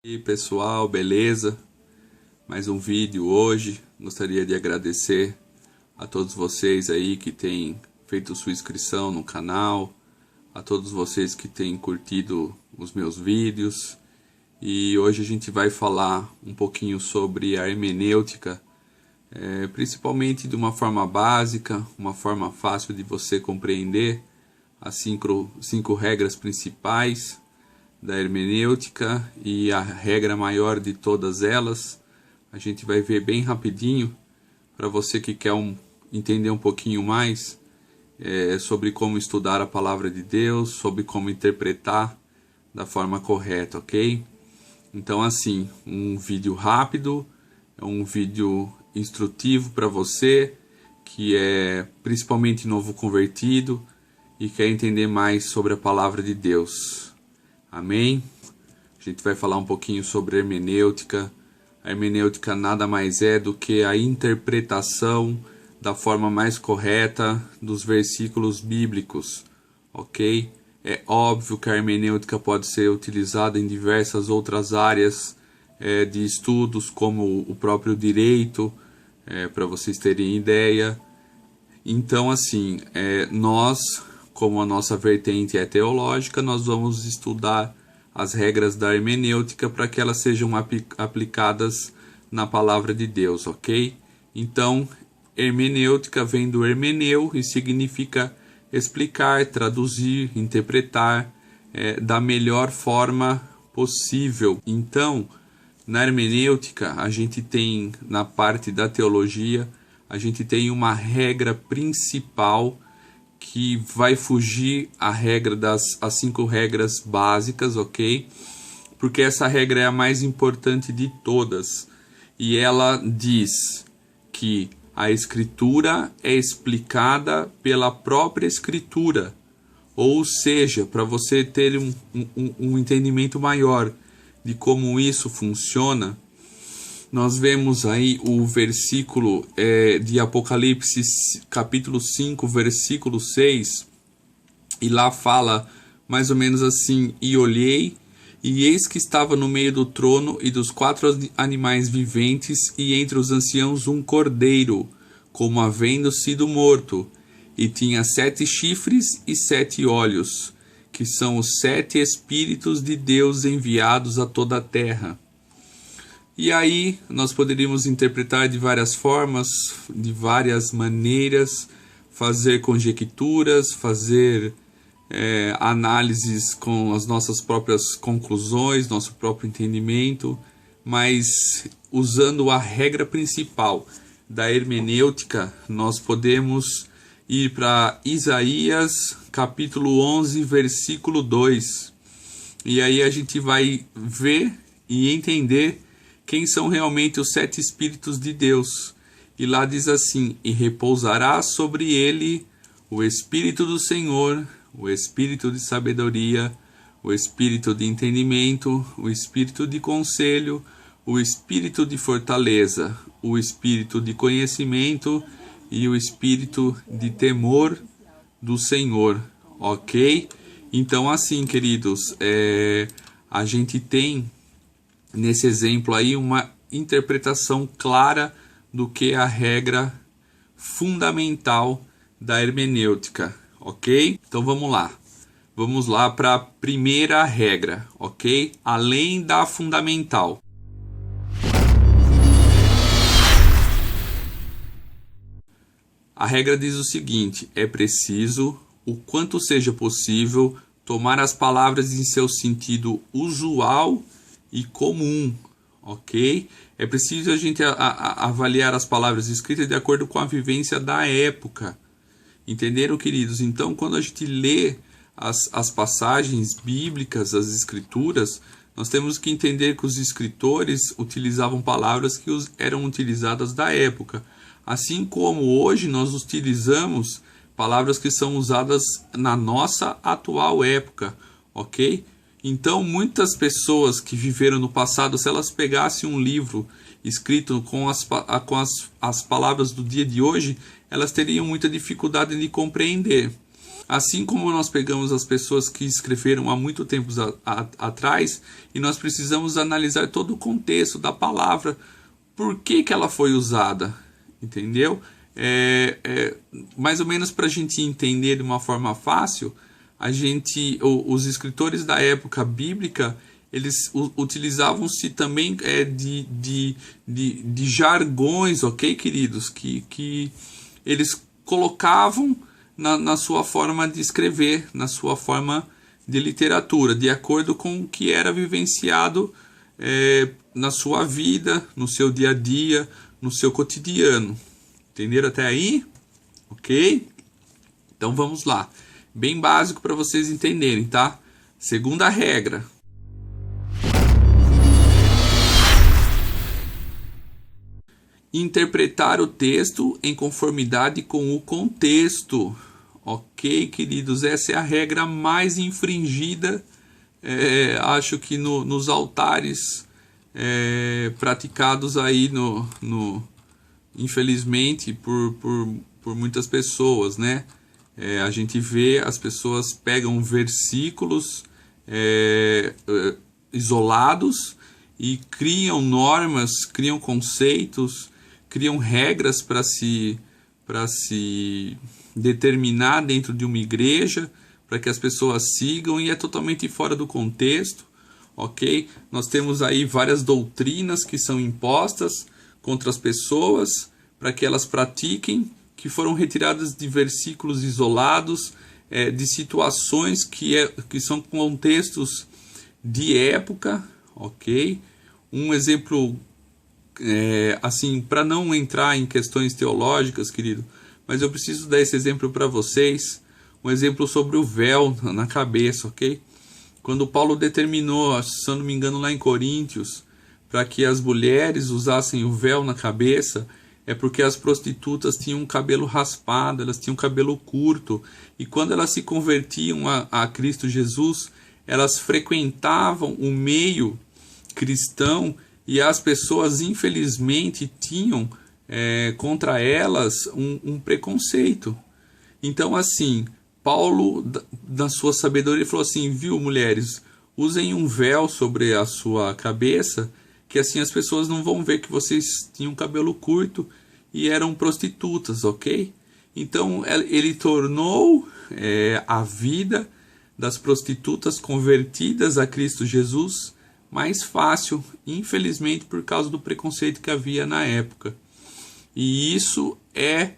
E aí pessoal, beleza? Mais um vídeo hoje. Gostaria de agradecer a todos vocês aí que têm feito sua inscrição no canal, a todos vocês que têm curtido os meus vídeos. E hoje a gente vai falar um pouquinho sobre a hermenêutica, principalmente de uma forma básica, uma forma fácil de você compreender as cinco regras principais da hermenêutica e a regra maior de todas elas. A gente vai ver bem rapidinho, para você que quer entender um pouquinho mais sobre como estudar a palavra de Deus, sobre como interpretar da forma correta, ok? Então assim, um vídeo rápido, é um vídeo instrutivo para você que é principalmente novo convertido e quer entender mais sobre a palavra de Deus. Amém? A gente vai falar um pouquinho sobre hermenêutica. A hermenêutica nada mais é do que a interpretação da forma mais correta dos versículos bíblicos, ok? É óbvio que a hermenêutica pode ser utilizada em diversas outras áreas de estudos, como o próprio direito, para vocês terem ideia. Então, assim, nós, como a nossa vertente é teológica, nós vamos estudar as regras da hermenêutica para que elas sejam aplicadas na palavra de Deus, ok? Então, hermenêutica vem do hermeneu e significa explicar, traduzir, interpretar da melhor forma possível. Então, na hermenêutica, a gente tem, na parte da teologia, a gente tem uma regra principal que vai fugir a regra as 5 regras básicas, ok? Porque essa regra é a mais importante de todas. E ela diz que a escritura é explicada pela própria escritura. Ou seja, para você ter um entendimento maior de como isso funciona, nós vemos aí o versículo de Apocalipse, capítulo 5, versículo 6, e lá fala mais ou menos assim: E olhei, e eis que estava no meio do trono e dos 4 animais viventes, e entre os anciãos um cordeiro, como havendo sido morto, e tinha 7 chifres e 7 olhos, que são os 7 Espíritos de Deus enviados a toda a terra. E aí nós poderíamos interpretar de várias formas, de várias maneiras, fazer conjecturas, fazer análises com as nossas próprias conclusões, nosso próprio entendimento, mas usando a regra principal da hermenêutica, nós podemos ir para Isaías capítulo 11, versículo 2. E aí a gente vai ver e entender quem são realmente os 7 Espíritos de Deus. E lá diz assim: E repousará sobre ele o Espírito do Senhor, o Espírito de sabedoria, o Espírito de entendimento, o Espírito de conselho, o Espírito de fortaleza, o Espírito de conhecimento e o Espírito de temor do Senhor. Ok? Então assim, queridos, a gente tem nesse exemplo aí uma interpretação clara do que é a regra fundamental da hermenêutica, ok? Então vamos lá para a primeira regra, ok? Além da fundamental. A regra diz o seguinte: é preciso, o quanto seja possível, tomar as palavras em seu sentido usual e comum, ok? É preciso a gente avaliar as palavras escritas de acordo com a vivência da época. Entenderam, queridos? Então, quando a gente lê as passagens bíblicas, as escrituras, nós temos que entender que os escritores utilizavam palavras que eram utilizadas da época. Assim como hoje nós utilizamos palavras que são usadas na nossa atual época, ok? Então, muitas pessoas que viveram no passado, se elas pegassem um livro escrito com as palavras do dia de hoje, elas teriam muita dificuldade de compreender. Assim como nós pegamos as pessoas que escreveram há muito tempo atrás e nós precisamos analisar todo o contexto da palavra, por que ela foi usada, entendeu? Mais ou menos para a gente entender de uma forma fácil, os escritores da época bíblica, eles utilizavam-se também de jargões, ok, queridos? Que eles colocavam na sua forma de escrever, na sua forma de literatura, de acordo com o que era vivenciado na sua vida, no seu dia a dia, no seu cotidiano. Entenderam até aí? Ok? Então vamos lá. Bem básico para vocês entenderem, tá? Segunda regra. Interpretar o texto em conformidade com o contexto. Ok, queridos? Essa é a regra mais infringida, acho que nos altares praticados aí, infelizmente, por muitas pessoas, né? A gente vê as pessoas pegam versículos isolados e criam normas, criam conceitos, criam regras para se determinar dentro de uma igreja, para que as pessoas sigam, e é totalmente fora do contexto, ok? Nós temos aí várias doutrinas que são impostas contra as pessoas, para que elas pratiquem, que foram retiradas de versículos isolados, de situações que são contextos de época, ok? Um exemplo, assim, para não entrar em questões teológicas, querido, mas eu preciso dar esse exemplo para vocês, um exemplo sobre o véu na cabeça, ok? Quando Paulo determinou, se eu não me engano, lá em Coríntios, para que as mulheres usassem o véu na cabeça, é porque as prostitutas tinham cabelo raspado, elas tinham cabelo curto, e quando elas se convertiam a Cristo Jesus, elas frequentavam o meio cristão, e as pessoas infelizmente tinham contra elas um preconceito. Então, assim, Paulo, na sua sabedoria, falou assim: viu, mulheres, usem um véu sobre a sua cabeça, que assim as pessoas não vão ver que vocês tinham cabelo curto e eram prostitutas, ok? Então ele tornou a vida das prostitutas convertidas a Cristo Jesus mais fácil, infelizmente, por causa do preconceito que havia na época. E isso é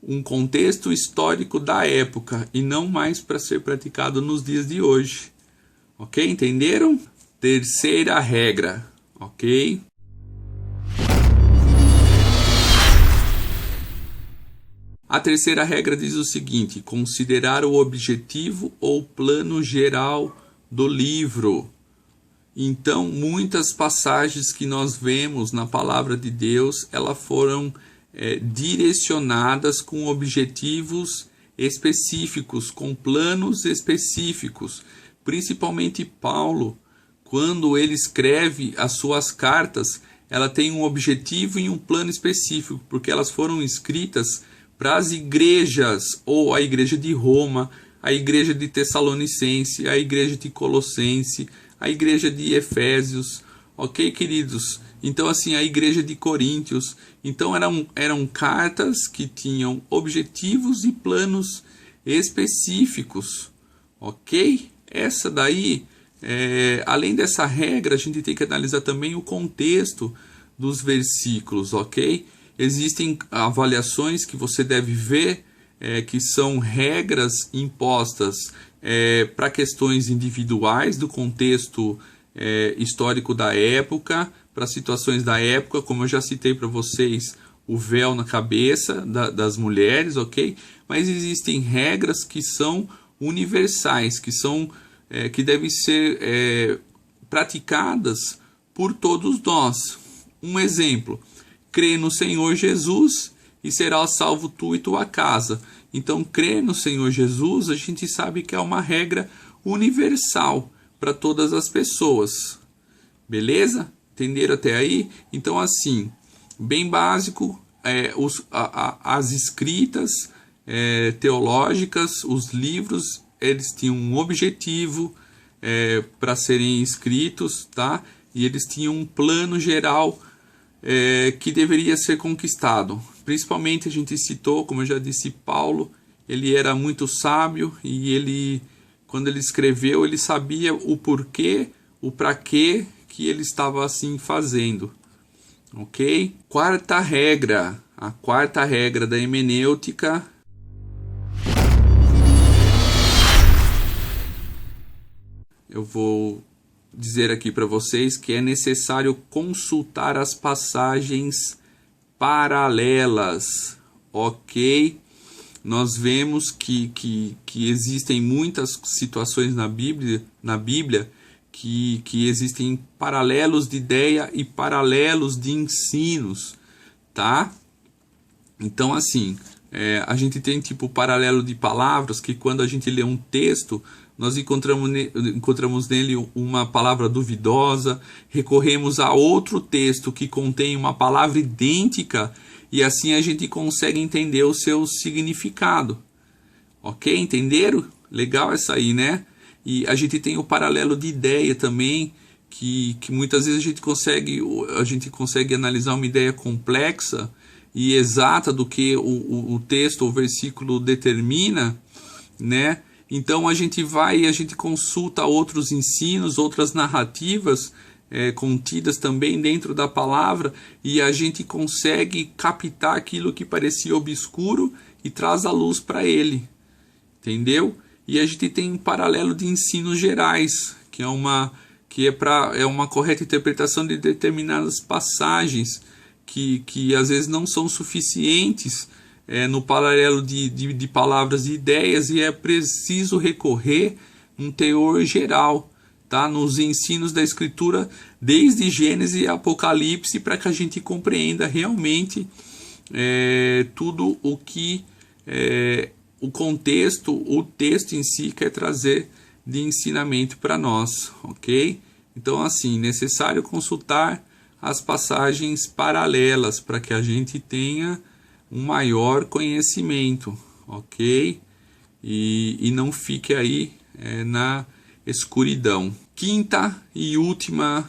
um contexto histórico da época e não mais para ser praticado nos dias de hoje. Ok? Entenderam? Terceira regra. Ok? A terceira regra diz o seguinte: considerar o objetivo ou plano geral do livro. Então, muitas passagens que nós vemos na palavra de Deus, elas foram direcionadas com objetivos específicos, com planos específicos. Principalmente Paulo, quando ele escreve as suas cartas, ela tem um objetivo e um plano específico, porque elas foram escritas para as igrejas, ou a igreja de Roma, a igreja de Tessalonicense, a igreja de Colossense, a igreja de Efésios, ok, queridos? Então, assim, a igreja de Coríntios. Então, eram cartas que tinham objetivos e planos específicos, ok? Essa daí, além dessa regra, a gente tem que analisar também o contexto dos versículos, ok? Existem avaliações que você deve ver, que são regras impostas para questões individuais do contexto histórico da época, para situações da época, como eu já citei para vocês, o véu na cabeça das mulheres, ok? Mas existem regras que são universais, que devem ser praticadas por todos nós. Um exemplo: crê no Senhor Jesus e será salvo tu e tua casa. Então, crer no Senhor Jesus, a gente sabe que é uma regra universal para todas as pessoas. Beleza? Entenderam até aí? Então, assim, bem básico, as escritas teológicas, os livros, eles tinham um objetivo para serem escritos, tá? E eles tinham um plano geral que deveria ser conquistado. Principalmente a gente citou, como eu já disse, Paulo. Ele era muito sábio e ele, quando ele escreveu, ele sabia o porquê, o para quê que ele estava assim fazendo. Ok? Quarta regra. A quarta regra da hermenêutica. Eu vou dizer aqui para vocês que é necessário consultar as passagens paralelas. Ok? Nós vemos que existem muitas situações na Bíblia que existem paralelos de ideia e paralelos de ensinos, tá? Então, assim, a gente tem tipo paralelo de palavras, que quando a gente lê um texto, nós encontramos nele uma palavra duvidosa, recorremos a outro texto que contém uma palavra idêntica, e assim a gente consegue entender o seu significado. Ok? Entenderam? Legal essa aí, né? E a gente tem o paralelo de ideia também, que muitas vezes a gente consegue analisar uma ideia complexa e exata do que o texto ou versículo determina, né? Então a gente consulta outros ensinos, outras narrativas contidas também dentro da palavra, e a gente consegue captar aquilo que parecia obscuro e traz a luz para ele, entendeu? E a gente tem um paralelo de ensinos gerais, que é uma correta interpretação de determinadas passagens que às vezes não são suficientes no paralelo de palavras e ideias, e é preciso recorrer um teor geral, tá? Nos ensinos da Escritura, desde Gênesis e Apocalipse, para que a gente compreenda realmente tudo o que o contexto, o texto em si quer trazer de ensinamento para nós, ok? Então, assim, necessário consultar as passagens paralelas para que a gente tenha um maior conhecimento, ok? E não fique aí na escuridão. Quinta e última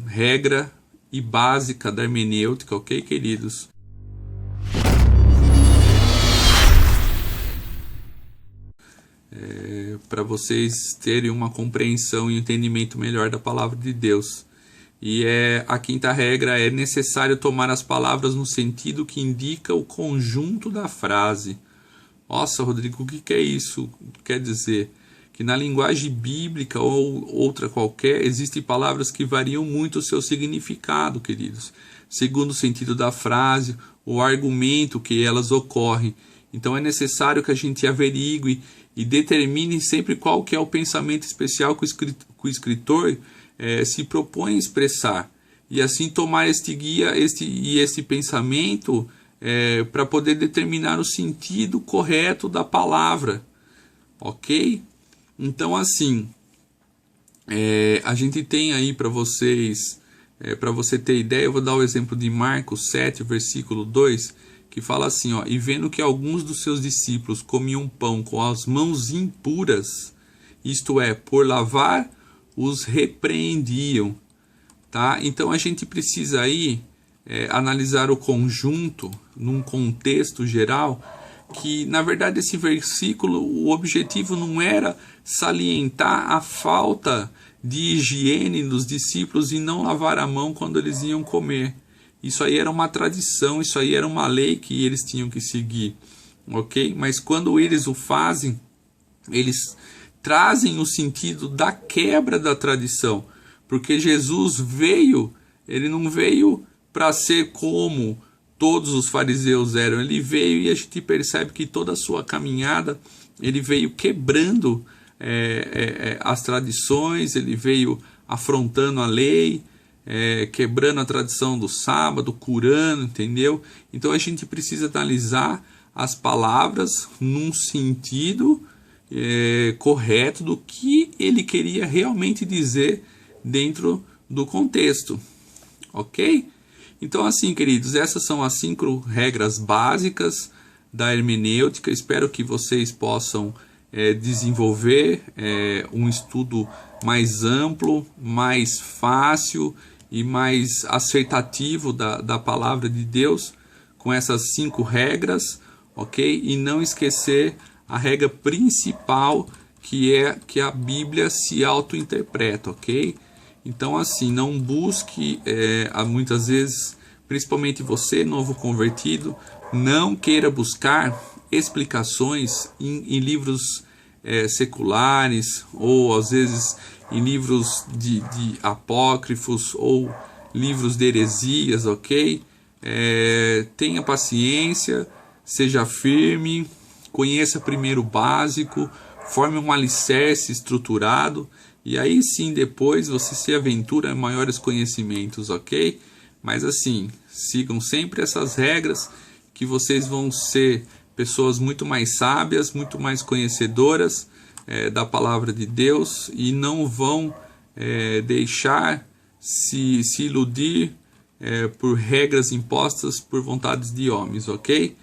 regra e básica da hermenêutica, ok, queridos? Para vocês terem uma compreensão e entendimento melhor da palavra de Deus. E a quinta regra é necessário tomar as palavras no sentido que indica o conjunto da frase. Nossa, Rodrigo, o que é isso? Quer dizer que na linguagem bíblica ou outra qualquer, existem palavras que variam muito o seu significado, queridos, segundo o sentido da frase, o argumento que elas ocorrem. Então é necessário que a gente averigue e determine sempre qual que é o pensamento especial que o escritor se propõe a expressar, e assim tomar este guia este pensamento para poder determinar o sentido correto da palavra, ok? Então, assim, a gente tem aí para vocês, para você ter ideia, eu vou dar o exemplo de Marcos 7, versículo 2, que fala assim, ó: e vendo que alguns dos seus discípulos comiam pão com as mãos impuras, isto é, por lavar, os repreendiam, tá? Então a gente precisa aí analisar o conjunto num contexto geral, que na verdade esse versículo, o objetivo não era salientar a falta de higiene dos discípulos e não lavar a mão quando eles iam comer. Isso aí era uma tradição, isso aí era uma lei que eles tinham que seguir, ok? Mas quando eles o fazem, eles trazem o sentido da quebra da tradição, porque Jesus veio, ele não veio para ser como todos os fariseus eram, ele veio, e a gente percebe que toda a sua caminhada, ele veio quebrando as tradições, ele veio afrontando a lei, quebrando a tradição do sábado, curando, entendeu? Então a gente precisa analisar as palavras num sentido correto do que ele queria realmente dizer dentro do contexto, ok? Então, assim, queridos, essas são as 5 regras básicas da hermenêutica. Espero que vocês possam desenvolver um estudo mais amplo, mais fácil e mais acertativo da palavra de Deus, com essas 5 regras, ok? E não esquecer a regra principal, que é que a Bíblia se auto-interpreta, ok? Então, assim, não busque, muitas vezes, principalmente você, novo convertido, não queira buscar explicações em livros seculares, ou às vezes em livros de apócrifos, ou livros de heresias, ok? Tenha paciência, seja firme, conheça primeiro o básico, forme um alicerce estruturado, e aí sim depois você se aventura em maiores conhecimentos, ok? Mas assim, sigam sempre essas regras, que vocês vão ser pessoas muito mais sábias, muito mais conhecedoras da palavra de Deus, e não vão deixar se iludir por regras impostas por vontades de homens, ok?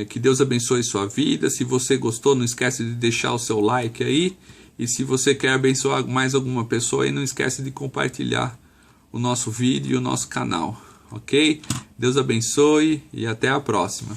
Que Deus abençoe sua vida. Se você gostou, não esquece de deixar o seu like aí. E se você quer abençoar mais alguma pessoa aí, não esquece de compartilhar o nosso vídeo e o nosso canal, ok? Deus abençoe e até a próxima.